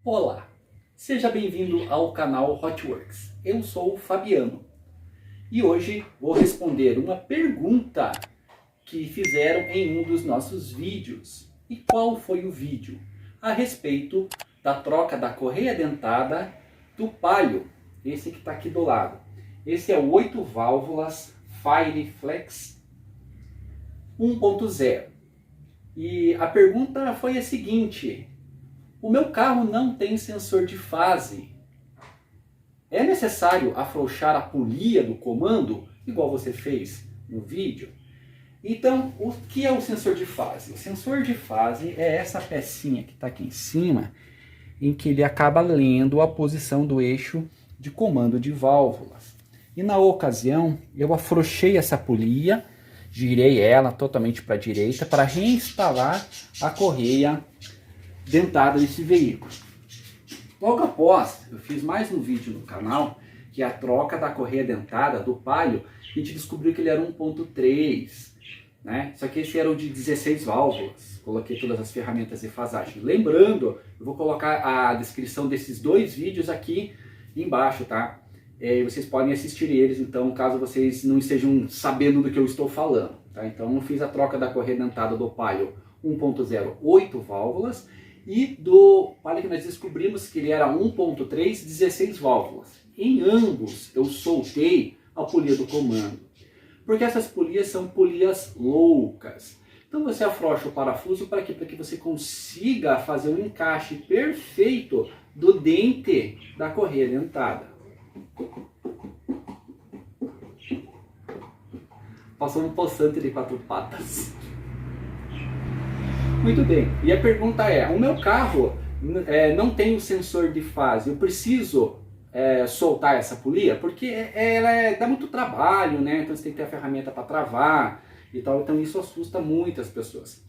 Olá, seja bem-vindo ao canal Hotworks. Eu sou o Fabiano e hoje vou responder uma pergunta que fizeram em um dos nossos vídeos. E qual foi o vídeo? A respeito da troca da correia dentada do Palio, esse que está aqui do lado. Esse é o 8 válvulas Fireflex 1.0. E a pergunta foi a seguinte: o meu carro não tem sensor de fase. É necessário afrouxar a polia do comando, igual você fez no vídeo? Então, o que é o sensor de fase? O sensor de fase é essa pecinha que está aqui em cima, em que ele acaba lendo a posição do eixo de comando de válvulas. E na ocasião, eu afrouxei essa polia, girei ela totalmente para a direita para reinstalar a correia dentada desse veículo. Logo após, eu fiz mais um vídeo no canal, que é a troca da correia dentada do Palio. A gente descobriu que ele era 1.3, né? Só que esse era o de 16 válvulas. Coloquei todas as ferramentas de fasagem. Lembrando, eu vou colocar a descrição desses dois vídeos aqui embaixo, tá? Vocês podem assistir eles, então, caso vocês não estejam sabendo do que eu estou falando, tá? Então, eu fiz a troca da correia dentada do Palio 1.0, 8 válvulas, e do Palio que nós descobrimos que ele era 1.3, 16 válvulas. Em ambos, eu soltei a polia do comando, porque essas polias são polias loucas. Então, você afrouxa o parafuso para quê? Para que você consiga fazer um encaixe perfeito do dente da correia dentada. Passou um poçante de 4 patas. Muito bem, e a pergunta é: o meu carro não tem o sensor de fase, eu preciso soltar essa polia? Porque dá muito trabalho, né? Então você tem que ter a ferramenta para travar e tal, então isso assusta muitas pessoas.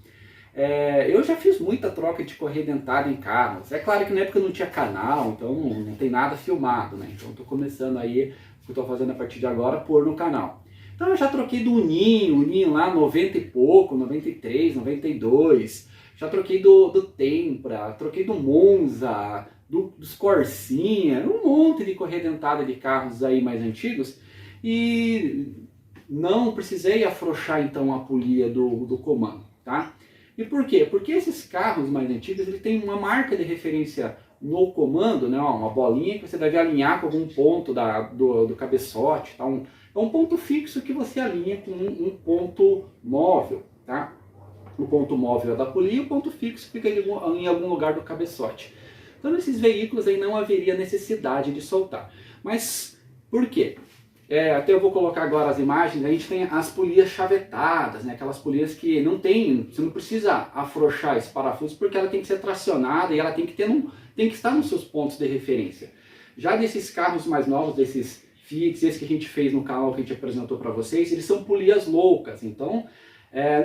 Eu já fiz muita troca de correia dentada em carros. É claro que na época não tinha canal, então não tem nada filmado, né? Então estou começando aí, o que eu estou fazendo a partir de agora, pôr no canal. Então eu já troquei do Uninho lá 90 e pouco, 93, 92. Já troquei do Tempra, troquei do Monza, dos Corsinha, um monte de correia dentada de carros aí mais antigos. E não precisei afrouxar então a polia do comando, tá? E por quê? Porque esses carros mais antigos, ele tem uma marca de referência no comando, né? Uma bolinha que você deve alinhar com algum ponto do cabeçote, tá? É um ponto fixo que você alinha com um ponto móvel, tá? O ponto móvel é da polia e o ponto fixo fica em algum lugar do cabeçote. Então, nesses veículos aí não haveria necessidade de soltar. Mas por quê? Até eu vou colocar agora as imagens. A gente tem as polias chavetadas, né? Aquelas polias que você não precisa afrouxar esse parafuso porque ela tem que ser tracionada e ela tem que estar nos seus pontos de referência. Já desses carros mais novos, desses Fiat, esse que a gente fez no canal que a gente apresentou para vocês, eles são polias loucas. Então,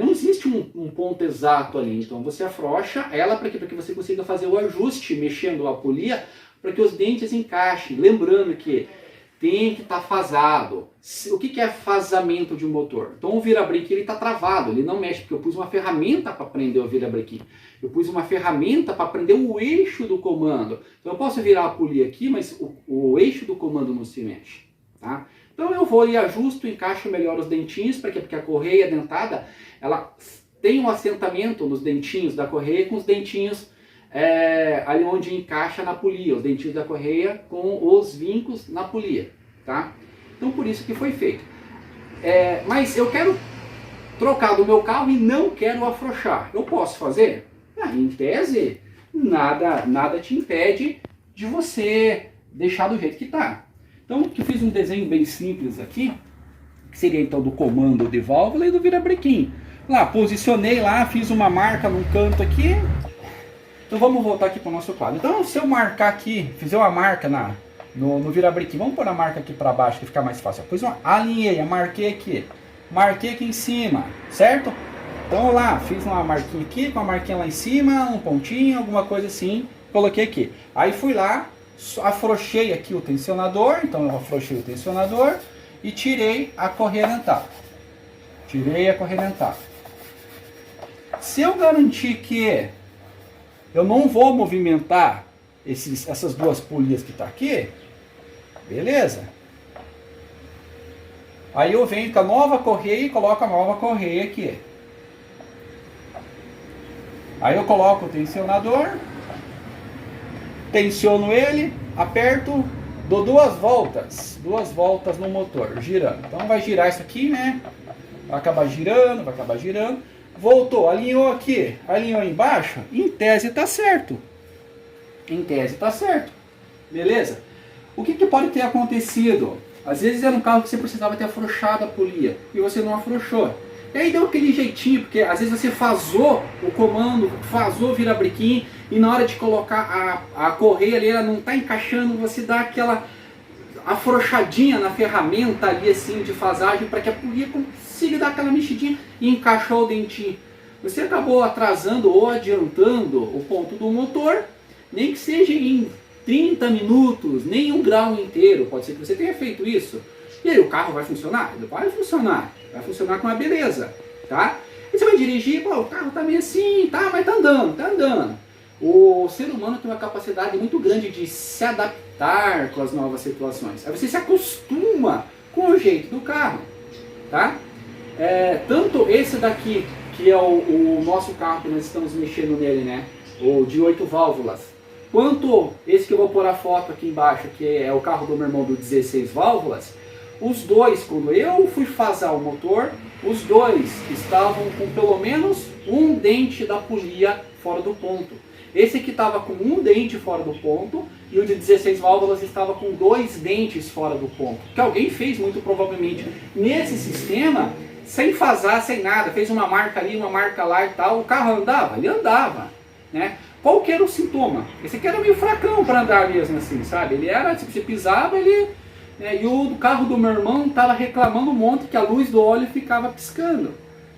não existe um ponto exato ali. Então, você afrouxa ela para que você consiga fazer o ajuste mexendo a polia para que os dentes encaixem. Lembrando que tem que estar fasado. O que é fasamento de um motor? Então o virabrequim está travado, ele não mexe, porque eu pus uma ferramenta para prender o virabrequim. Eu pus uma ferramenta para prender o eixo do comando. Então eu posso virar a polia aqui, mas o eixo do comando não se mexe. Tá? Então eu vou e ajusto, encaixo melhor os dentinhos, porque a correia dentada ela tem um assentamento nos dentinhos da correia com os dentinhos ali onde encaixa na polia, os dentinhos da correia com os vincos na polia, tá? Então por isso que foi feito. Mas eu quero trocar do meu carro e não quero afrouxar. Eu posso fazer? Em tese, nada te impede de você deixar do jeito que está. Então eu fiz um desenho bem simples aqui, que seria então do comando de válvula e do virabrequim. Lá, posicionei lá, fiz uma marca num canto aqui. Então vamos voltar aqui para o nosso quadro. Então se eu marcar aqui, fizer uma marca no virabrequim, vamos pôr a marca aqui para baixo que fica mais fácil. Alinhei, marquei aqui em cima, certo? Então lá, fiz uma marquinha aqui, com a marquinha lá em cima, um pontinho, alguma coisa assim, coloquei aqui. Aí fui lá, afrouxei aqui o tensionador, então eu afrouxei o tensionador e tirei a correia dentada. Se eu garantir que eu não vou movimentar essas duas polias que tá aqui, beleza? Aí eu venho com a nova correia e coloco a nova correia aqui. Aí eu coloco o tensionador, tensiono ele, aperto, dou duas voltas no motor, girando. Então vai girar isso aqui, né? Vai acabar girando. Voltou, alinhou aqui, alinhou embaixo, em tese tá certo. Beleza? O que pode ter acontecido? Às vezes era um carro que você precisava ter afrouxado a polia e você não afrouxou. E aí deu aquele jeitinho, porque às vezes você fazou o comando, fazou o virabrequim e na hora de colocar a correia ali, ela não está encaixando, você dá aquela afrouxadinha na ferramenta ali assim de fasagem para que a polia consiga dar aquela mexidinha e encaixou o dentinho. Você acabou atrasando ou adiantando o ponto do motor, nem que seja em 30 minutos, nem 1 grau inteiro, pode ser que você tenha feito isso. E aí o carro vai funcionar? Ele vai funcionar com uma beleza, tá? E você vai dirigir, pô, o carro tá meio assim, tá, mas tá andando. O ser humano tem uma capacidade muito grande de se adaptar com as novas situações. Aí você se acostuma com o jeito do carro, tá? Tanto esse daqui, que é o nosso carro que nós estamos mexendo nele, né? O de 8 válvulas. Quanto esse que eu vou pôr a foto aqui embaixo, que é o carro do meu irmão do 16 válvulas, os dois, quando eu fui fasar o motor, os dois estavam com pelo menos um dente da polia fora do ponto. Esse aqui estava com um dente fora do ponto e o de 16 válvulas estava com 2 dentes fora do ponto. Que alguém fez muito provavelmente nesse sistema, sem fasar, sem nada, fez uma marca ali, uma marca lá e tal, o carro andava? Ele andava, né? Qual que era o sintoma? Esse aqui era meio fracão para andar mesmo assim, sabe? Ele era, tipo, você pisava, ele... e o carro do meu irmão estava reclamando um monte que a luz do óleo ficava piscando.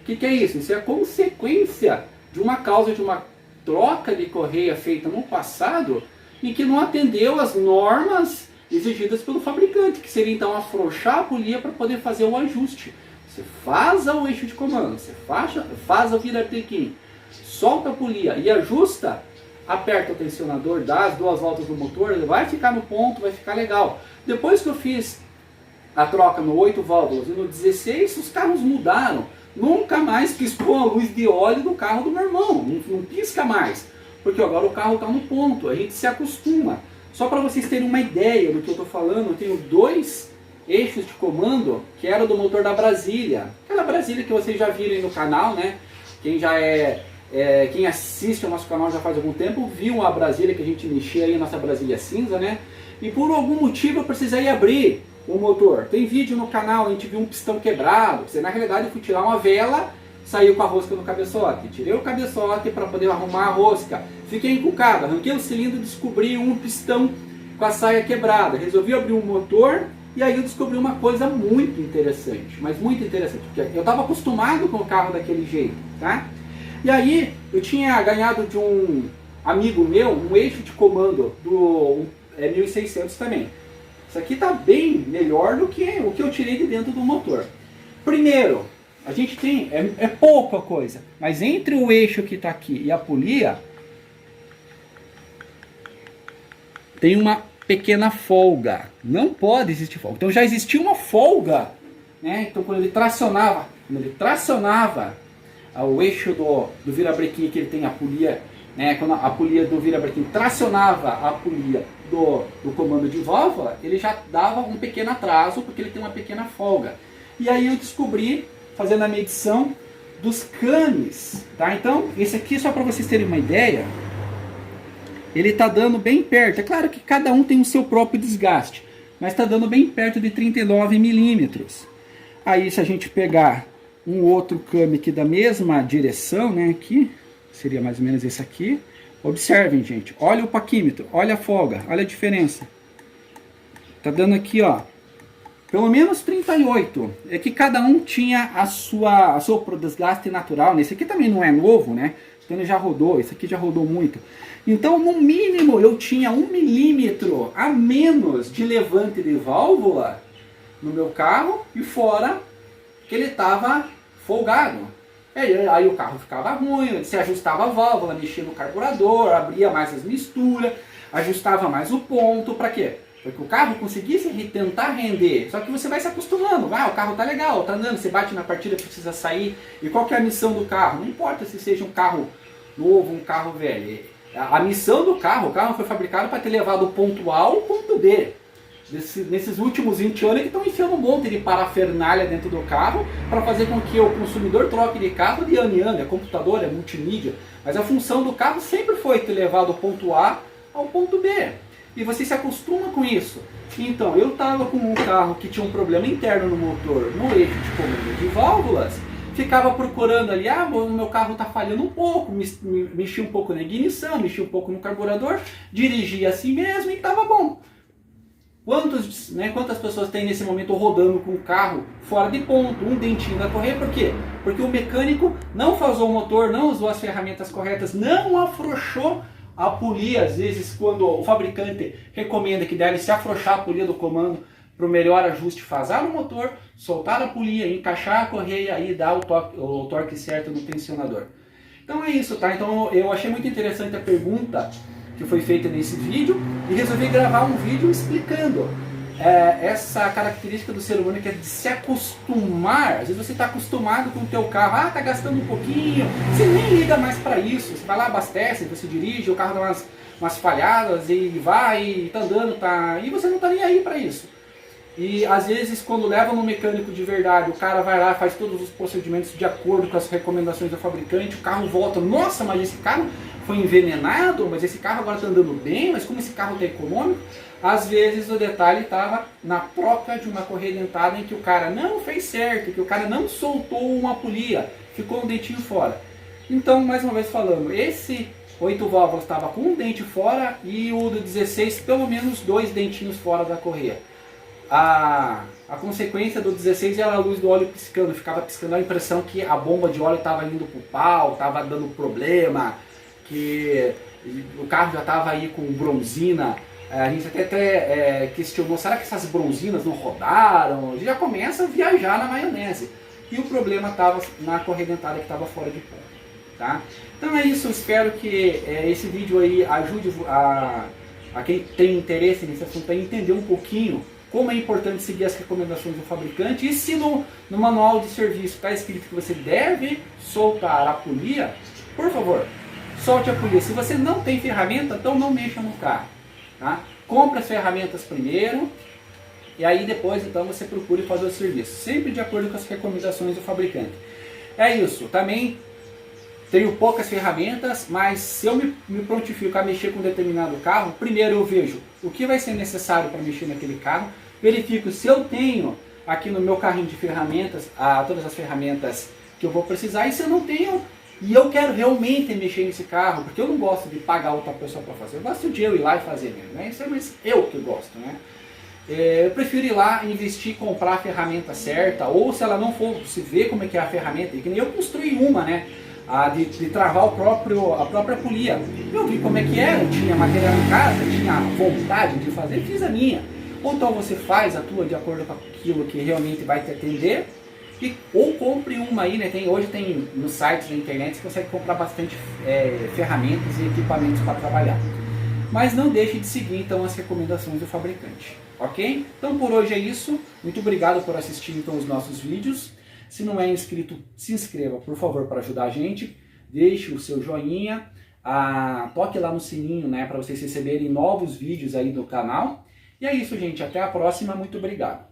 O que é isso? Isso é consequência de uma causa de uma troca de correia feita no passado e que não atendeu às normas exigidas pelo fabricante, que seria então afrouxar a polia para poder fazer o ajuste. Você faz o eixo de comando, você faz o virabrequim, solta a polia e ajusta, aperta o tensionador, dá as 2 voltas no motor, ele vai ficar no ponto, vai ficar legal. Depois que eu fiz a troca no 8 válvulas e no 16, os carros mudaram. Nunca mais piscou a luz de óleo do carro do meu irmão, não pisca mais, porque agora o carro está no ponto, a gente se acostuma. Só para vocês terem uma ideia do que eu estou falando, eu tenho 2 eixos de comando que era do motor da Brasília. Aquela Brasília que vocês já viram aí no canal, né? Quem assiste ao nosso canal já faz algum tempo, viu a Brasília que a gente mexia aí, a nossa Brasília cinza, né? E por algum motivo eu precisei abrir o motor. Tem vídeo no canal, a gente viu um pistão quebrado. Na realidade eu fui tirar uma vela, saiu com a rosca no cabeçote. Tirei o cabeçote para poder arrumar a rosca. Fiquei encucado, arranquei o cilindro e descobri um pistão com a saia quebrada. Resolvi abrir o motor e aí eu descobri uma coisa muito interessante. Mas muito interessante, porque eu estava acostumado com o carro daquele jeito, tá? E aí eu tinha ganhado de um amigo meu um eixo de comando do 1600 também. Isso aqui está bem melhor do que o que eu tirei de dentro do motor. Primeiro, a gente tem, é pouca coisa, mas entre o eixo que está aqui e a polia, tem uma pequena folga. Não pode existir folga. Então já existia uma folga, né? Então quando ele tracionava o eixo do virabrequim, que ele tem a polia, né? Quando a polia do virabrequim tracionava a polia do comando de válvula, ele já dava um pequeno atraso, porque ele tem uma pequena folga. E aí eu descobri, fazendo a medição dos canes, tá? Então, esse aqui, só para vocês terem uma ideia, ele está dando bem perto. É claro que cada um tem o seu próprio desgaste, mas está dando bem perto de 39 milímetros. Aí, se a gente pegar um outro cane aqui da mesma direção, né, aqui, seria mais ou menos esse aqui. Observem, gente, olha o paquímetro, olha a folga, olha a diferença. Tá dando aqui, ó, pelo menos 38. É que cada um tinha a sua desgaste natural, né? Esse aqui também não é novo, né? Então ele já rodou, esse aqui já rodou muito. Então, no mínimo, eu tinha 1 milímetro a menos de levante de válvula no meu carro, e fora que ele estava folgado. Aí o carro ficava ruim, você ajustava a válvula, mexia no carburador, abria mais as misturas. ajustava mais o ponto, para quê? Para que o carro conseguisse tentar render. Só que você vai se acostumando, o carro tá legal, tá andando, você bate na partida, precisa sair. E qual que é a missão do carro? Não importa se seja um carro novo, um carro velho. A missão do carro, o carro foi fabricado para ter levado o ponto A ao ponto B. Nesses últimos 20 anos que estão enfiando um monte de parafernália dentro do carro para fazer com que o consumidor troque de carro de ano em ano, é computador, é multimídia. Mas a função do carro sempre foi ter levado o ponto A ao ponto B. E você se acostuma com isso. Então, eu estava com um carro que tinha um problema interno no motor, no eixo de comando de válvulas, ficava procurando ali, o meu carro está falhando um pouco, mexi um pouco na ignição, mexi um pouco no carburador, dirigia assim mesmo e estava bom. Quantas pessoas tem nesse momento rodando com o carro fora de ponto, um dentinho da correia, por quê? Porque o mecânico não fazou o motor, não usou as ferramentas corretas, não afrouxou a polia. Às vezes, quando o fabricante recomenda que deve se afrouxar a polia do comando para o melhor ajuste fasar no motor, soltar a polia, encaixar a correia e dar o torque certo no tensionador. Então é isso, tá? Então eu achei muito interessante a pergunta que foi feita nesse vídeo e resolvi gravar um vídeo explicando essa característica do ser humano, que é de se acostumar. Às vezes você está acostumado com o teu carro, está gastando um pouquinho, você nem liga mais para isso, você vai lá, abastece, você dirige, o carro dá umas falhadas e vai, está andando, e você não está nem aí para isso. E às vezes quando leva no mecânico de verdade, o cara vai lá, faz todos os procedimentos de acordo com as recomendações do fabricante, o carro volta, nossa, mas esse carro foi envenenado, mas esse carro agora está andando bem, mas como esse carro está econômico, às vezes o detalhe estava na troca de uma correia dentada em que o cara não fez certo, que o cara não soltou uma polia, ficou um dentinho fora. Então, mais uma vez falando, esse 8 válvulas estava com um dente fora e o do 16 pelo menos 2 dentinhos fora da correia. A consequência do 16 era a luz do óleo piscando, ficava piscando a impressão que a bomba de óleo estava indo para o pau, estava dando problema, que o carro já estava aí com bronzina. A gente até questionou, será que essas bronzinas não rodaram? A gente já começa a viajar na maionese. E o problema estava na correia dentada que estava fora de ponto. Tá? Então é isso, eu espero que esse vídeo aí ajude a quem tem interesse nesse assunto a entender um pouquinho como é importante seguir as recomendações do fabricante. E se no manual de serviço está escrito que você deve soltar a polia, por favor, solte a polia. Se você não tem ferramenta, então não mexa no carro. Tá? Compre as ferramentas primeiro e aí depois então você procure fazer o serviço. Sempre de acordo com as recomendações do fabricante. É isso. Também tenho poucas ferramentas, mas se eu me prontifico a mexer com um determinado carro, primeiro eu vejo o que vai ser necessário para mexer naquele carro, verifico se eu tenho aqui no meu carrinho de ferramentas todas as ferramentas que eu vou precisar, e se eu não tenho e eu quero realmente mexer nesse carro, porque eu não gosto de pagar outra pessoa para fazer, eu gosto de eu ir lá e fazer mesmo, né? Isso é mais eu que gosto, né? Eu prefiro ir lá, investir, comprar a ferramenta certa, ou se ela não for, se ver como é que é a ferramenta, e que nem eu construí uma, né? De travar a própria polia. Eu vi como é que era, tinha material em casa, tinha vontade de fazer, fiz a minha. Ou então você faz a tua de acordo com aquilo que realmente vai te atender, ou compre uma aí, né? Hoje tem nos sites da internet, você consegue comprar bastante ferramentas e equipamentos para trabalhar. Mas não deixe de seguir então as recomendações do fabricante, ok? Então por hoje é isso, muito obrigado por assistir então os nossos vídeos. Se não é inscrito, se inscreva, por favor, para ajudar a gente. Deixe o seu joinha, toque lá no sininho, né, para vocês receberem novos vídeos aí do canal. E é isso, gente. Até a próxima. Muito obrigado.